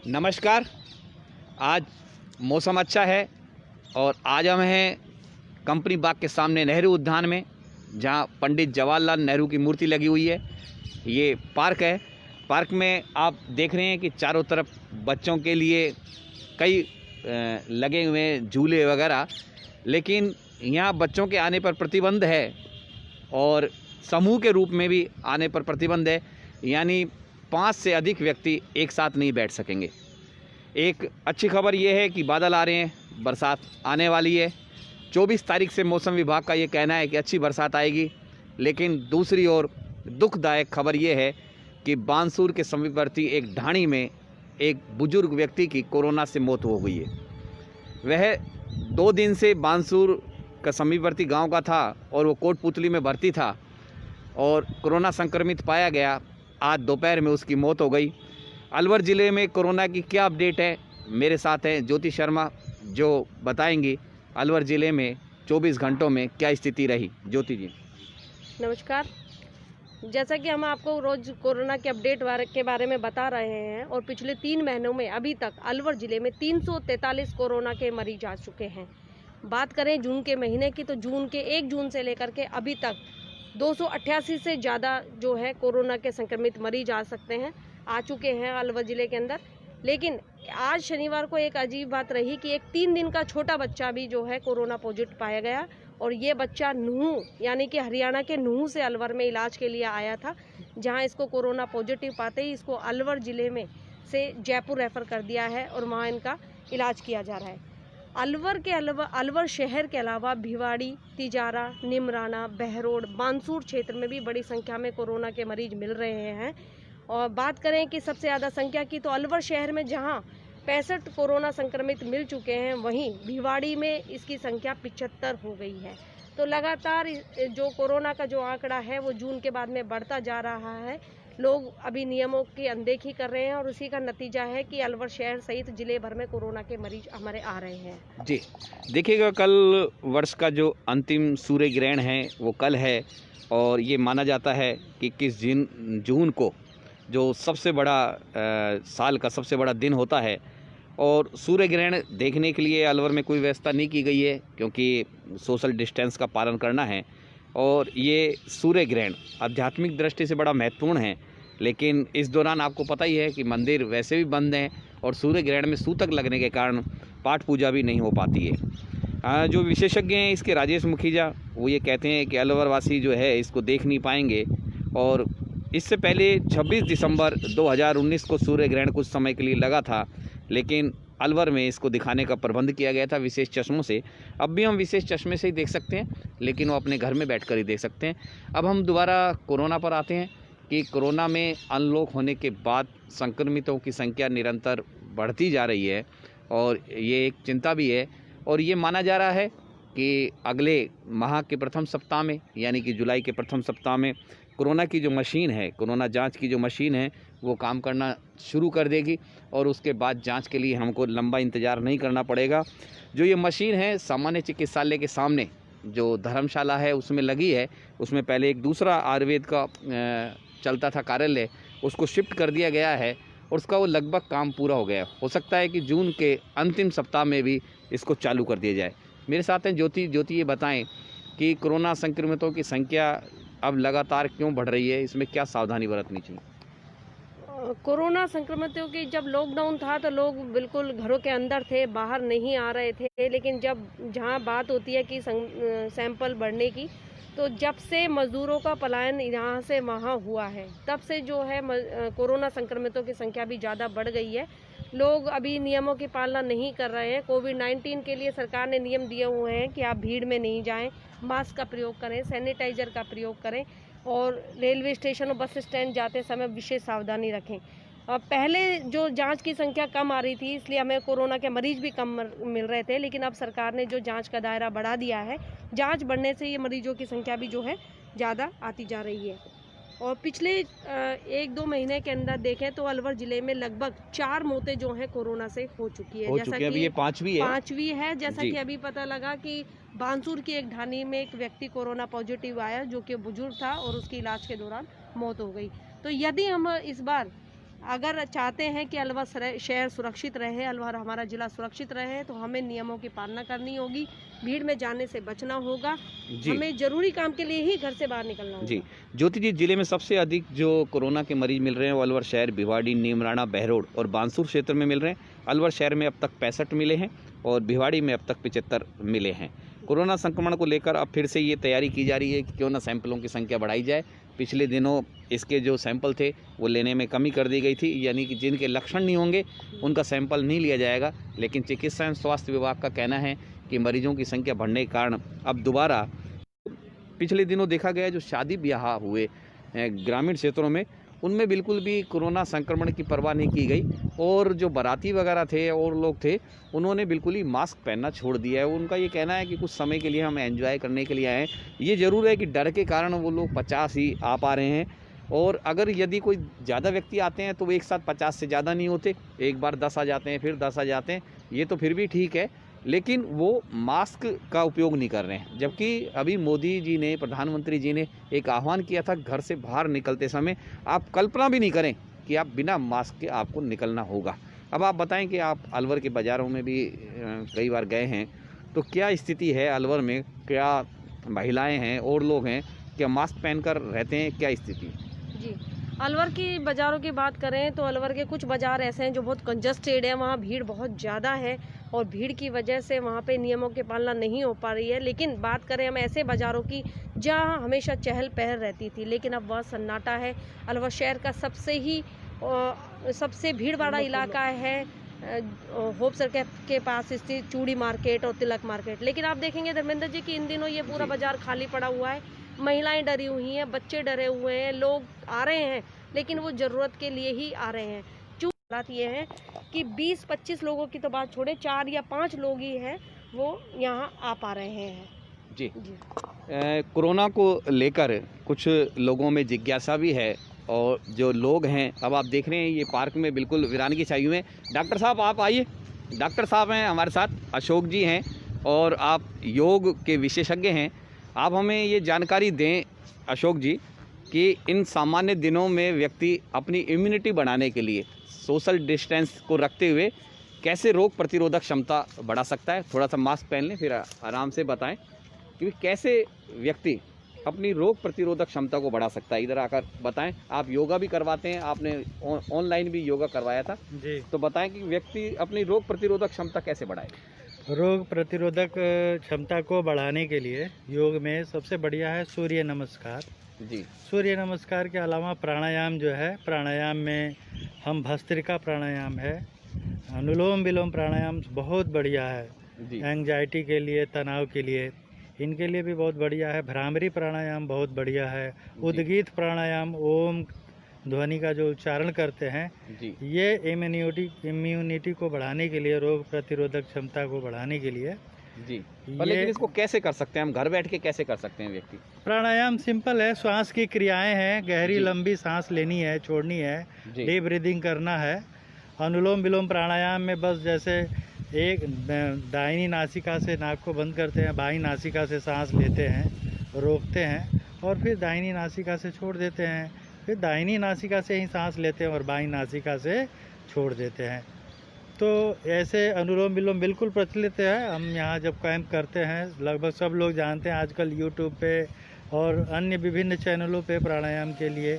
नमस्कार। आज मौसम अच्छा है और आज हम हैं कंपनी बाग के सामने नेहरू उद्यान में, जहां पंडित जवाहरलाल नेहरू की मूर्ति लगी हुई है। ये पार्क है। पार्क में आप देख रहे हैं कि चारों तरफ बच्चों के लिए कई लगे हुए हैं झूले वगैरह, लेकिन यहाँ बच्चों के आने पर प्रतिबंध है और समूह के रूप में भी आने पर प्रतिबंध है, यानी 5 से अधिक व्यक्ति एक साथ नहीं बैठ सकेंगे। एक अच्छी खबर यह है कि बादल आ रहे हैं, बरसात आने वाली है। 24 तारीख से मौसम विभाग का ये कहना है कि अच्छी बरसात आएगी, लेकिन दूसरी ओर दुखदायक खबर यह है कि बानसूर के समीपवर्ती एक ढाणी में एक बुजुर्ग व्यक्ति की कोरोना से मौत हो गई है। वह 2 दिन से बानसूर का समीपवर्ती गांव का था और वो कोटपुतली में भर्ती था और कोरोना संक्रमित पाया गया। आज दोपहर में उसकी मौत हो गई। अलवर ज़िले में कोरोना की क्या अपडेट है, मेरे साथ हैं ज्योति शर्मा, जो बताएंगी अलवर ज़िले में 24 घंटों में क्या स्थिति रही। ज्योति जी। नमस्कार। जैसा कि हम आपको रोज़ कोरोना के अपडेट के बारे में बता रहे हैं, और पिछले 3 महीनों में अभी तक अलवर ज़िले में 343 कोरोना के मरीज आ चुके हैं। बात करें जून के महीने की, तो जून के 1 जून से लेकर के अभी तक 288 से ज़्यादा जो है कोरोना के संक्रमित मरीज आ चुके हैं अलवर ज़िले के अंदर। लेकिन आज शनिवार को एक अजीब बात रही कि एक 3 दिन का छोटा बच्चा भी जो है कोरोना पॉजिटिव पाया गया, और ये बच्चा नूंह यानी कि हरियाणा के नूंह से अलवर में इलाज के लिए आया था, जहां इसको कोरोना पॉजिटिव पाते ही इसको अलवर ज़िले में से जयपुर रेफ़र कर दिया है और वहाँ इनका इलाज किया जा रहा है। अलवर शहर के अलावा भिवाड़ी, तिजारा, निमराना, बहरोड, बानसूर क्षेत्र में भी बड़ी संख्या में कोरोना के मरीज मिल रहे हैं। और बात करें कि सबसे ज़्यादा संख्या की, तो अलवर शहर में जहां 65 कोरोना संक्रमित मिल चुके हैं, वहीं भिवाड़ी में इसकी संख्या 75 हो गई है। तो लगातार जो कोरोना का जो आंकड़ा है वो जून के बाद में बढ़ता जा रहा है। लोग अभी नियमों की अनदेखी कर रहे हैं और उसी का नतीजा है कि अलवर शहर सहित जिले भर में कोरोना के मरीज हमारे आ रहे हैं। जी, देखिएगा, कल वर्ष का जो अंतिम सूर्य ग्रहण है वो कल है, और ये माना जाता है कि 21 जून को जो सबसे बड़ा साल का सबसे बड़ा दिन होता है, और सूर्य ग्रहण देखने के लिए अलवर में कोई व्यवस्था नहीं की गई है, क्योंकि सोशल डिस्टेंस का पालन करना है। और ये सूर्य ग्रहण आध्यात्मिक दृष्टि से बड़ा महत्वपूर्ण है, लेकिन इस दौरान आपको पता ही है कि मंदिर वैसे भी बंद हैं और सूर्य ग्रहण में सूतक लगने के कारण पाठ पूजा भी नहीं हो पाती है। जो विशेषज्ञ हैं इसके, राजेश मुखीजा, वो ये कहते हैं कि अलवर वासी जो है इसको देख नहीं पाएंगे। और इससे पहले 26 दिसंबर 2019 को सूर्य ग्रहण कुछ समय के लिए लगा था, लेकिन अलवर में इसको दिखाने का प्रबंध किया गया था विशेष चश्मों से। अब भी हम विशेष चश्मे से ही देख सकते हैं, लेकिन वो अपने घर में बैठकर ही देख सकते हैं। अब हम दोबारा कोरोना पर आते हैं कि कोरोना में अनलॉक होने के बाद संक्रमितों की संख्या निरंतर बढ़ती जा रही है, और ये एक चिंता भी है। और ये माना जा रहा है कि अगले माह के प्रथम सप्ताह में, यानी कि जुलाई के प्रथम सप्ताह में, कोरोना की जो मशीन है, कोरोना जांच की जो मशीन है, वो काम करना शुरू कर देगी, और उसके बाद जांच के लिए हमको लंबा इंतज़ार नहीं करना पड़ेगा। जो ये मशीन है सामान्य चिकित्सालय के सामने जो धर्मशाला है उसमें लगी है। उसमें पहले एक दूसरा आयुर्वेद का चलता था कार्यालय, उसको शिफ्ट कर दिया गया है और उसका वो लगभग काम पूरा हो गया। हो सकता है कि जून के अंतिम सप्ताह में भी इसको चालू कर दिया जाए। मेरे साथ हैं ज्योति। ज्योति, ये बताएं कि कोरोना संक्रमितों की संख्या अब लगातार क्यों बढ़ रही है, इसमें क्या सावधानी बरतनी चाहिए? कोरोना संक्रमितों की जब लॉकडाउन था तो लोग बिल्कुल घरों के अंदर थे, बाहर नहीं आ रहे थे। लेकिन जब जहां बात होती है कि सैंपल बढ़ने की, तो जब से मजदूरों का पलायन यहाँ से वहाँ हुआ है, तब से जो है कोरोना संक्रमितों की संख्या भी ज़्यादा बढ़ गई है। लोग अभी नियमों की पालना नहीं कर रहे हैं। कोविड-19 के लिए सरकार ने नियम दिए हुए हैं कि आप भीड़ में नहीं जाएं, मास्क का प्रयोग करें, सैनिटाइजर का प्रयोग करें, और रेलवे स्टेशन और बस स्टैंड जाते समय विशेष सावधानी रखें। पहले जो जांच की संख्या कम आ रही थी, इसलिए हमें कोरोना के मरीज भी कम मिल रहे थे, लेकिन अब सरकार ने जो जांच का दायरा बढ़ा दिया है, जांच बढ़ने से ये मरीजों की संख्या भी जो है ज़्यादा आती जा रही है। और पिछले 1-2 महीने के अंदर देखें तो अलवर ज़िले में लगभग 4 मौतें जो हैं कोरोना से हो चुकी है। जैसा कि अभी ये पांचवी है। जैसा कि अभी पता लगा कि बानसूर की एक ढाणी में एक व्यक्ति कोरोना पॉजिटिव आया, जो कि बुजुर्ग था, और उसकी इलाज के दौरान मौत हो गई। तो यदि हम इस बार अगर चाहते हैं कि अलवर शहर सुरक्षित रहे, अलवर हमारा ज़िला सुरक्षित रहे, तो हमें नियमों की पालना करनी होगी, भीड़ में जाने से बचना होगा, हमें ज़रूरी काम के लिए ही घर से बाहर निकलना होगा। जी, ज्योति जी, जिले में सबसे अधिक जो कोरोना के मरीज मिल रहे हैं वो अलवर शहर, भिवाड़ी, नीमराणा, बहरोड और बानसूर क्षेत्र में मिल रहे हैं। अलवर शहर में अब तक 65 मिले हैं और भिवाड़ी में अब तक 75 मिले हैं। कोरोना संक्रमण को लेकर अब फिर से ये तैयारी की जा रही है कि क्यों ना सैंपलों की संख्या बढ़ाई जाए। पिछले दिनों इसके जो सैंपल थे वो लेने में कमी कर दी गई थी, यानी कि जिनके लक्षण नहीं होंगे उनका सैंपल नहीं लिया जाएगा। लेकिन चिकित्सा एवं स्वास्थ्य विभाग का कहना है कि मरीजों की संख्या बढ़ने के कारण अब दोबारा पिछले दिनों देखा गया जो शादी ब्याह हुए ग्रामीण क्षेत्रों में, उनमें बिल्कुल भी कोरोना संक्रमण की परवाह नहीं की गई और जो बाराती वगैरह थे और लोग थे उन्होंने बिल्कुल ही मास्क पहनना छोड़ दिया है। उनका ये कहना है कि कुछ समय के लिए हम एंजॉय करने के लिए आए हैं। ये ज़रूर है कि डर के कारण वो लोग 50 ही आ पा रहे हैं और अगर यदि कोई ज़्यादा व्यक्ति आते हैं तो वो एक साथ 50 से ज़्यादा नहीं होते, एक बार 10 आ जाते हैं, फिर 10 आ जाते हैं, ये तो फिर भी ठीक है, लेकिन वो मास्क का उपयोग नहीं कर रहे हैं। जबकि अभी मोदी जी ने, प्रधानमंत्री जी ने एक आह्वान किया था, घर से बाहर निकलते समय आप कल्पना भी नहीं करें कि आप बिना मास्क के आपको निकलना होगा। अब आप बताएं कि आप अलवर के बाज़ारों में भी कई बार गए हैं, तो क्या स्थिति है अलवर में? क्या महिलाएं हैं और लोग हैं, क्या मास्क पहनकर रहते हैं? क्या स्थिति? जी, अलवर की बाज़ारों की बात करें तो अलवर के कुछ बाज़ार ऐसे हैं जो बहुत कंजस्टेड है, वहाँ भीड़ बहुत ज़्यादा है और भीड़ की वजह से वहाँ पे नियमों की पालना नहीं हो पा रही है। लेकिन बात करें हम ऐसे बाज़ारों की जहाँ हमेशा चहल पहल रहती थी, लेकिन अब वह सन्नाटा है। अलवर शहर का सबसे भीड़ वाला इलाका है होप सर के पास स्थित चूड़ी मार्केट और तिलक मार्केट। लेकिन आप देखेंगे धर्मेंद्र जी कि इन दिनों ये पूरा बाज़ार खाली पड़ा हुआ है, महिलाएं डरी हुई हैं, बच्चे डरे हुए हैं, लोग आ रहे हैं लेकिन वो ज़रूरत के लिए ही आ रहे हैं। बात ये है कि 20-25 लोगों की तो बात छोड़े, 4 या 5 लोग ही हैं वो यहाँ आ पा रहे हैं। जी, कोरोना को लेकर कुछ लोगों में जिज्ञासा भी है और जो लोग हैं, अब आप देख रहे हैं ये पार्क में बिल्कुल वीरानगी छाई हुई है। डॉक्टर साहब आप आइए, डॉक्टर साहब हैं हमारे साथ, अशोक जी हैं और आप योग के विशेषज्ञ हैं। आप हमें ये जानकारी दें अशोक जी कि इन सामान्य दिनों में व्यक्ति अपनी इम्यूनिटी बढ़ाने के लिए सोशल डिस्टेंस को रखते हुए कैसे रोग प्रतिरोधक क्षमता बढ़ा सकता है। थोड़ा सा मास्क पहन लें, फिर आराम से बताएं कि कैसे व्यक्ति अपनी रोग प्रतिरोधक क्षमता को बढ़ा सकता है। इधर आकर बताएं। आप योगा भी करवाते हैं, आपने ऑनलाइन भी योगा करवाया था जी, तो बताएं कि व्यक्ति अपनी रोग प्रतिरोधक क्षमता कैसे बढ़ाए। रोग प्रतिरोधक क्षमता को बढ़ाने के लिए योग में सबसे बढ़िया है सूर्य नमस्कार। जी सूर्य नमस्कार के अलावा प्राणायाम जो है, प्राणायाम में हम भस्त्रिका प्राणायाम है, अनुलोम विलोम प्राणायाम बहुत बढ़िया है जी एंग्जाइटी के लिए, तनाव के लिए, इनके लिए भी बहुत बढ़िया है। भ्रामरी प्राणायाम बहुत बढ़िया है। उद्गीत प्राणायाम, ओम ध्वनि का जो उच्चारण करते हैं, जी ये इम्यूनिटी को बढ़ाने के लिए, रोग प्रतिरोधक क्षमता को बढ़ाने के लिए जी। पर लेकिन इसको कैसे कर सकते हैं हम, घर बैठ के कैसे कर सकते हैं व्यक्ति? प्राणायाम सिंपल है, श्वास की क्रियाएं हैं, गहरी लंबी सांस लेनी है, छोड़नी है, डीप ब्रीदिंग करना है। अनुलोम विलोम प्राणायाम में बस जैसे एक दाहिनी नासिका से नाक को बंद करते हैं, बाईं नासिका से सांस लेते हैं, रोकते हैं और फिर दाहिनी नासिका से छोड़ देते हैं, फिर दाहिनी नासिका से ही सांस लेते हैं और बाईं नासिका से छोड़ देते हैं। तो ऐसे अनुलोम विलोम बिल्कुल प्रचलित है। हम यहाँ जब कैंप करते हैं लगभग सब लोग जानते हैं। आजकल यूट्यूब पे और अन्य विभिन्न चैनलों पे प्राणायाम के लिए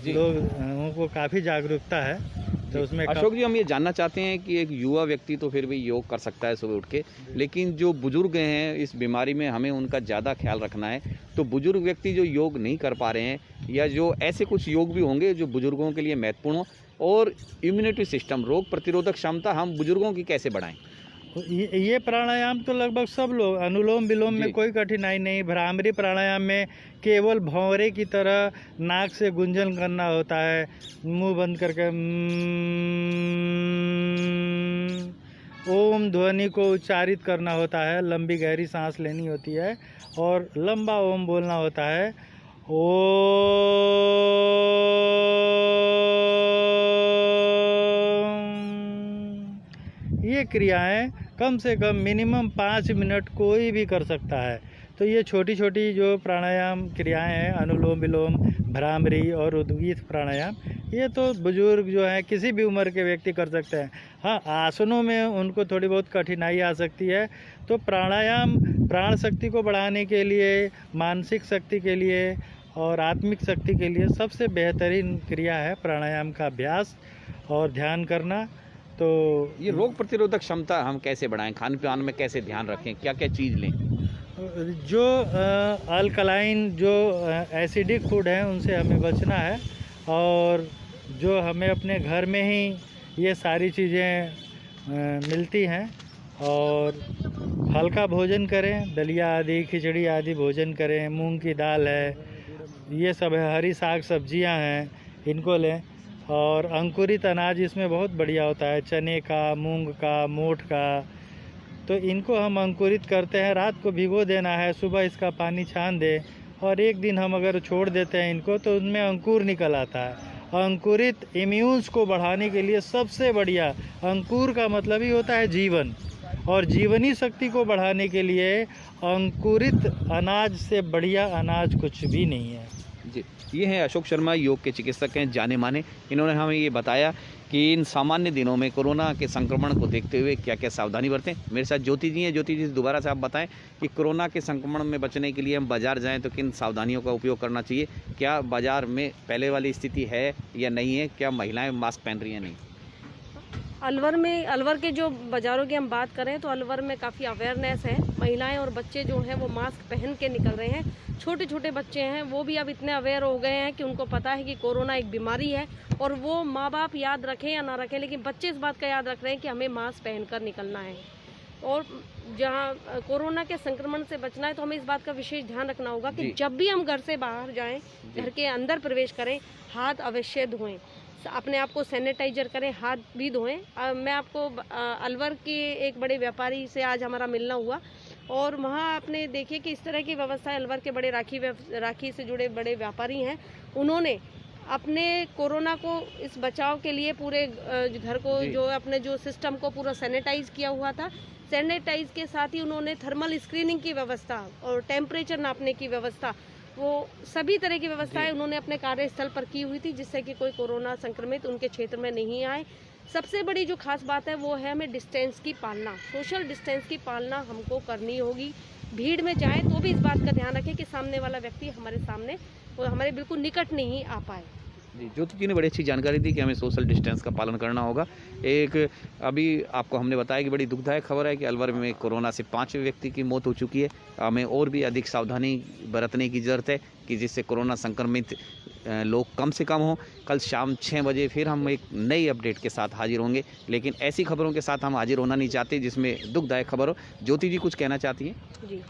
लोगों को काफ़ी जागरूकता है। तो उसमें अशोक जी, हम ये जानना चाहते हैं कि एक युवा व्यक्ति तो फिर भी योग कर सकता है सुबह उठ के, लेकिन जो बुजुर्ग हैं इस बीमारी में हमें उनका ज़्यादा ख्याल रखना है। तो बुजुर्ग व्यक्ति जो योग नहीं कर पा रहे हैं, या जो ऐसे कुछ योग भी होंगे जो बुजुर्गों के लिए महत्वपूर्ण हो, और इम्यूनिटी सिस्टम, रोग प्रतिरोधक क्षमता हम बुजुर्गों की कैसे बढ़ाएं? ये प्राणायाम तो लगभग सब लोग, अनुलोम विलोम में कोई कठिनाई नहीं। भ्रामरी प्राणायाम में केवल भंवरे की तरह नाक से गुंजन करना होता है, मुंह बंद करके ओम ध्वनि को उच्चारित करना होता है, लंबी गहरी सांस लेनी होती है और लंबा ओम बोलना होता है। ये क्रियाएं कम से कम मिनिमम 5 मिनट कोई भी कर सकता है। तो ये छोटी छोटी जो प्राणायाम क्रियाएं हैं, अनुलोम विलोम, भ्रामरी और उद्गीत प्राणायाम, ये तो बुजुर्ग जो है किसी भी उम्र के व्यक्ति कर सकते हैं। हाँ, आसनों में उनको थोड़ी बहुत कठिनाई आ सकती है, तो प्राणायाम प्राण शक्ति को बढ़ाने के लिए, मानसिक शक्ति के लिए और आत्मिक शक्ति के लिए सबसे बेहतरीन क्रिया है प्राणायाम का अभ्यास और ध्यान करना। तो ये रोग प्रतिरोधक क्षमता हम कैसे बढ़ाएं, खान पान में कैसे ध्यान रखें, क्या क्या चीज़ लें? जो अल्कलाइन जो एसिडिक फूड है उनसे हमें बचना है, और जो हमें अपने घर में ही ये सारी चीज़ें मिलती हैं, और हल्का भोजन करें, दलिया आदि, खिचड़ी आदि भोजन करें, मूंग की दाल है, ये सब है, हरी साग सब्जियां हैं, इनको लें। और अंकुरित अनाज इसमें बहुत बढ़िया होता है, चने का, मूंग का, मोठ का, तो इनको हम अंकुरित करते हैं। रात को भिगो देना है, सुबह इसका पानी छान दें, और एक दिन हम अगर छोड़ देते हैं इनको तो उनमें अंकुर निकल आता है। अंकुरित इम्यून्स को बढ़ाने के लिए सबसे बढ़िया, अंकुर का मतलब ही होता है जीवन, और जीवनी शक्ति को बढ़ाने के लिए अंकुरित अनाज से बढ़िया अनाज कुछ भी नहीं है। जी, ये हैं अशोक शर्मा, योग के चिकित्सक हैं जाने माने। इन्होंने हमें ये बताया कि इन सामान्य दिनों में कोरोना के संक्रमण को देखते हुए क्या क्या सावधानी बरतें। मेरे साथ ज्योति जी हैं। ज्योति जी, दोबारा से आप बताएं कि कोरोना के संक्रमण में बचने के लिए हम बाज़ार जाएं तो किन सावधानियों का उपयोग करना चाहिए? क्या बाज़ार में पहले वाली स्थिति है या नहीं है? क्या महिलाएं मास्क पहन रही हैं नहीं? अलवर के जो बाज़ारों की हम बात करें तो अलवर में काफ़ी अवेयरनेस है। महिलाएं और बच्चे जो हैं वो मास्क पहन के निकल रहे हैं। छोटे छोटे बच्चे हैं वो भी अब इतने अवेयर हो गए हैं कि उनको पता है कि कोरोना एक बीमारी है, और वो माँ बाप याद रखें या ना रखें, लेकिन बच्चे इस बात का याद रख रहे हैं कि हमें मास्क पहनकर निकलना है। और जहाँ कोरोना के संक्रमण से बचना है तो हमें इस बात का विशेष ध्यान रखना होगा कि जब भी हम घर से बाहर जाएं, घर के अंदर प्रवेश करें, हाथ अवश्य धोएं, अपने आप को सैनिटाइजर करें, हाथ भी धोएं। मैं आपको अलवर के एक बड़े व्यापारी से आज हमारा मिलना हुआ, और वहाँ आपने देखिए कि इस तरह की व्यवस्था है। अलवर के बड़े राखी से जुड़े बड़े व्यापारी हैं, उन्होंने अपने कोरोना को इस बचाव के लिए पूरे घर को जो अपने जो सिस्टम को पूरा सैनिटाइज किया हुआ था। सैनिटाइज के साथ ही उन्होंने थर्मल स्क्रीनिंग की व्यवस्था और टेम्परेचर नापने की व्यवस्था, वो सभी तरह की व्यवस्थाएं उन्होंने अपने कार्यस्थल पर की हुई थी, जिससे कि कोई कोरोना संक्रमित उनके क्षेत्र में नहीं आए। सबसे बड़ी जो खास बात है वो है हमें डिस्टेंस की पालना, सोशल डिस्टेंस की पालना हमको करनी होगी। भीड़ में जाएं तो भी इस बात का ध्यान रखें कि सामने वाला व्यक्ति हमारे सामने और हमारे बिल्कुल निकट नहीं आ पाए। जी, ज्योति जी ने बड़ी अच्छी जानकारी दी कि हमें सोशल डिस्टेंस का पालन करना होगा। एक अभी आपको हमने बताया कि बड़ी दुखदायक खबर है कि अलवर में कोरोना से 5 व्यक्ति की मौत हो चुकी है। हमें और भी अधिक सावधानी बरतने की ज़रूरत है कि जिससे कोरोना संक्रमित लोग कम से कम हों। कल शाम 6 बजे फिर हम एक नई अपडेट के साथ हाजिर होंगे, लेकिन ऐसी खबरों के साथ हम हाजिर होना नहीं चाहते जिसमें दुखदायक खबर हो। ज्योति जी कुछ कहना चाहती हैं? जी,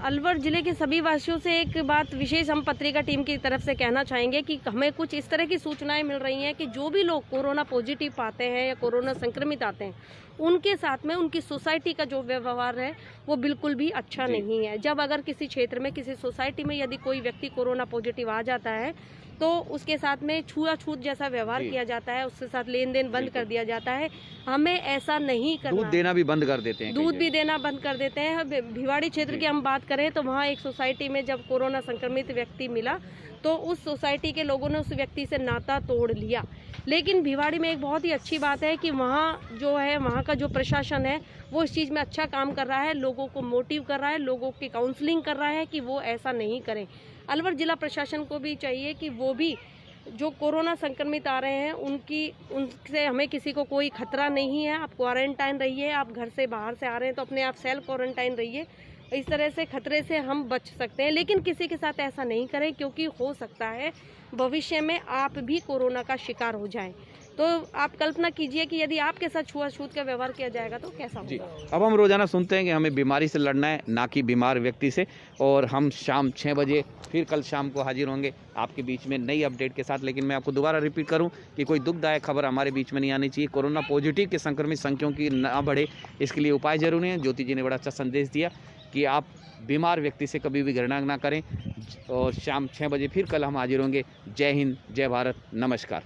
अलवर ज़िले के सभी वासियों से एक बात विशेष हम पत्रिका टीम की तरफ से कहना चाहेंगे कि हमें कुछ इस तरह की सूचनाएं मिल रही हैं कि जो भी लोग कोरोना पॉजिटिव पाते हैं या कोरोना संक्रमित आते हैं, उनके साथ में उनकी सोसाइटी का जो व्यवहार है वो बिल्कुल भी अच्छा नहीं है। जब अगर किसी क्षेत्र में, किसी सोसाइटी में यदि कोई व्यक्ति कोरोना पॉजिटिव आ जाता है तो उसके साथ में छुआछूत जैसा व्यवहार किया जाता है, उसके साथ लेन देन बंद कर दिया जाता है। हमें ऐसा नहीं करना। दूध देना भी बंद कर देते हैं, दूध भी देना बंद कर देते हैं। भिवाड़ी क्षेत्र की हम बात करें तो वहाँ एक सोसाइटी में जब कोरोना संक्रमित व्यक्ति मिला तो उस सोसाइटी के लोगों ने उस व्यक्ति से नाता तोड़ लिया। लेकिन भिवाड़ी में एक बहुत ही अच्छी बात है कि वहाँ जो है, वहाँ का जो प्रशासन है वो इस चीज़ में अच्छा काम कर रहा है, लोगों को मोटिव कर रहा है, लोगों की काउंसलिंग कर रहा है कि वो ऐसा नहीं करें। अलवर जिला प्रशासन को भी चाहिए कि वो भी जो कोरोना संक्रमित आ रहे हैं उनसे हमें किसी को कोई खतरा नहीं है। आप क्वारंटाइन रहिए, आप घर से बाहर से आ रहे हैं तो अपने आप सेल्फ क्वारंटाइन रहिए। इस तरह से खतरे से हम बच सकते हैं, लेकिन किसी के साथ ऐसा नहीं करें क्योंकि हो सकता है भविष्य में आप भी कोरोना का शिकार हो जाएं। तो आप कल्पना कीजिए कि यदि आपके साथ छुआछूत का व्यवहार किया जाएगा तो कैसा होगा। जी, अब हम रोजाना सुनते हैं कि हमें बीमारी से लड़ना है, ना कि बीमार व्यक्ति से। और हम शाम 6 बजे फिर कल शाम को हाजिर होंगे आपके बीच में नई अपडेट के साथ। लेकिन मैं आपको दोबारा रिपीट करूं कि कोई दुखदायक खबर हमारे बीच में नहीं आनी चाहिए। कोरोना पॉजिटिव के संक्रमित संख्याओं की ना बढ़े, इसके लिए उपाय जरूरी है। ज्योति जी ने बड़ा अच्छा संदेश दिया कि आप बीमार व्यक्ति से कभी भी घृणा ना करें। और शाम 6 बजे फिर कल हम हाजिर होंगे। जय हिंद, जय भारत, नमस्कार।